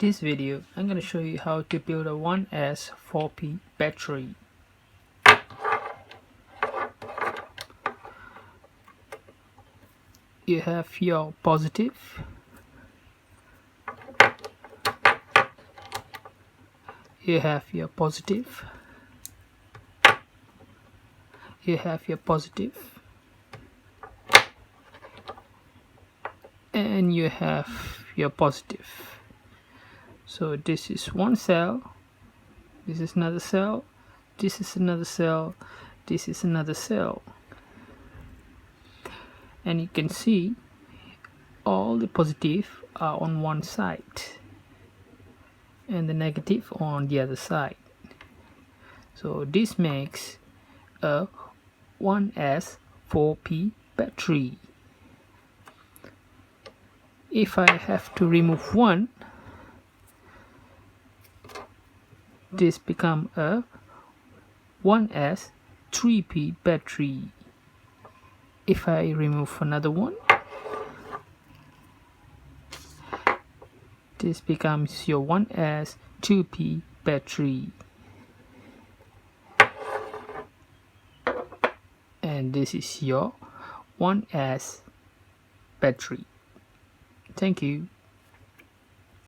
this video, I'm going to show you how to build a 1S 4P battery. You have your positive, you have your positive, you have your positive, and you have your positive. So this is one cell, this is another cell, this is another cell, this is another cell, and you can see all the positive are on one side and the negative on the other side. So this makes a 1S 4P battery. If I have to remove one, this become a 1S 3P battery. If I remove another one, this becomes your 1S 2P battery. And this is your 1S battery. Thank you.